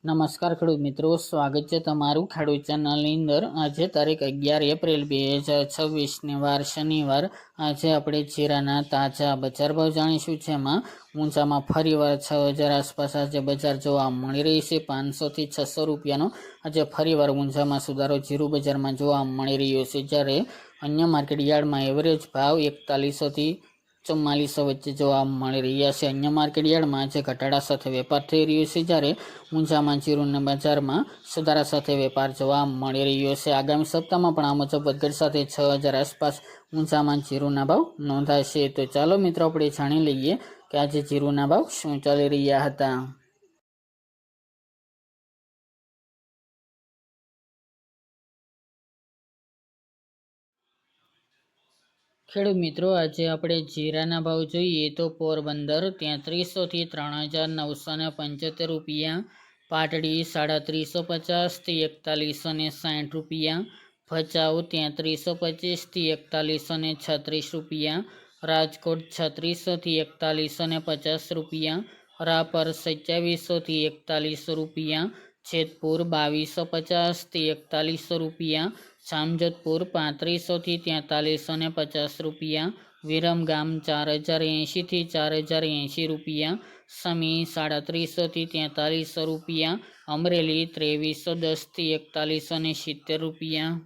નમસ્કાર ખેડૂત મિત્રો, સ્વાગત છે તમારું ખેડૂત ચેનલની અંદર। આજે તારીખ 11 એપ્રિલ 2026 વાર શનિવાર। આજે આપણે જીરાના તાજા બજાર ભાવ જાણીશું। જેમાં ઊંચામાં ફરીવાર 6000 આસપાસ આજે બજાર જોવા મળી રહી છે। 500 થી 600 રૂપિયાનો આજે ફરીવાર ઊંચામાં સુધારો જીરું બજારમાં જોવા મળી રહ્યો છે। જ્યારે અન્ય માર્કેટ યાર્ડમાં એવરેજ ભાવ 4100 થી 4400 વચ્ચે જોવા મળી રહ્યા છે। અન્ય માર્કેટ યાર્ડમાં આજે ઘટાડા સાથે વેપાર થઈ રહ્યો છે। જ્યારે ઊંચામાં જીરુના બજારમાં સુધારા સાથે વેપાર જોવા મળી રહ્યો છે। આગામી સપ્તાહમાં પણ આ મુજબ વધઘટ સાથે 6000 આસપાસ ઊંચામાં જીરુના ભાવ નોંધાશે। તો ચાલો મિત્રો આપણે જાણી લઈએ કે આજે જીરુના ભાવ શું ચાલી રહ્યા હતા। ખેડૂત મિત્રો, આજે આપણે જીરાના ભાવ જોઈએ તો પોરબંદર 3300 થી 3975 રૂપિયા, પાટડી 3750 થી 4160 રૂપિયા, ભચાઉ 3325 થી 4136 રૂપિયા, રાજકોટ 3600 થી 4150 રૂપિયા, રાપર 2700 થી 4100 રૂપિયા, જેતપુર 2250 થી 4100 રૂપિયા, જામજોધપુર 3500 થી 4350 રૂપિયા, વિરમગામ 4080 થી 4080 રૂપિયા, સમી 3700 થી 4300 રૂપિયા, અમરેલી 2310 થી 4170 રૂપિયા,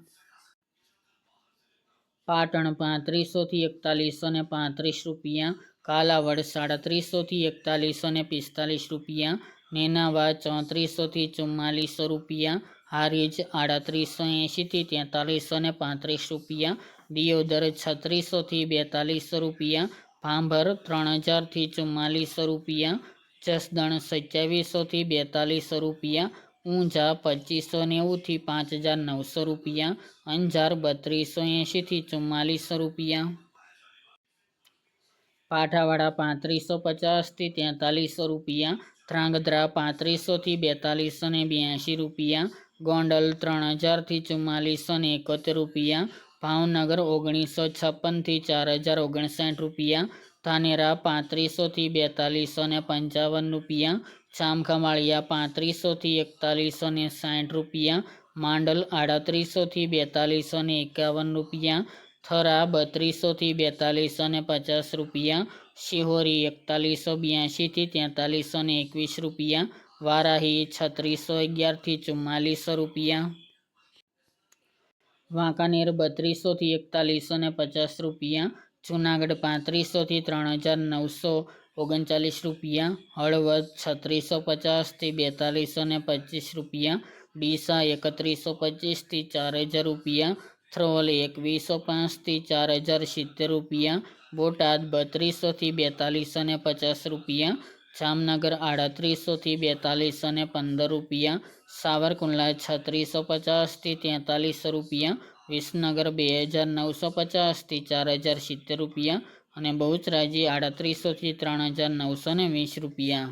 પાટણ 3500 થી 4135 રૂપિયા, કાલાવડ 3700 થી 4145 રૂપિયા, નેનાવા 3400 થી 4400 રૂપિયા, હારીજ 3880 થી 4335 રૂપિયા, દિયોદર 3600 થી 4200 રૂપિયા, ભાંભર 3000 થી 4400 રૂપિયા, જસદણ 2700 થી 4200 રૂપિયા, ઊંઝા 2590 થી 5900 રૂપિયા, અંજાર 3280 થી 4400 રૂપિયા, પાઠાવાડા 3550 થી 4300 રૂપિયા, ધ્રાંગધ્રા 3500 થી 4282 રૂપિયા, ગોંડલ 3000 થી 4471 રૂપિયા, ભાવનગર 1956 થી 4059 રૂપિયા, ધાનેરા 3500 થી 4255 રૂપિયા, જામખંભાળિયા 3500 થી 4160 રૂપિયા, માંડલ 3800 થી 4251 રૂપિયા, થરા 3200 થી 4250 રૂપિયા, શિહોરી 4182 થી 4321 રૂપિયા, વારાહી 3611 થી 4400 રૂપિયા, વાંકાનેર 3200 થી 4150 રૂપિયા, જુનાગઢ 3500 થી 3939 રૂપિયા, હળવદ 3650 થી 4225 રૂપિયા, ડીસા 3125 થી 4000 રૂપિયા, થ્રોલ 2105 થી 4070 રૂપિયા, બોટાદ 3200 થી 4250 રૂપિયા, જામનગર 3800 થી 4215 રૂપિયા, સાવરકુંડલા 3650 થી 4300 રૂપિયા, વિસનગર 2950 થી 4070 રૂપિયા અને બહુચરાજી 3800 થી 3920 રૂપિયા।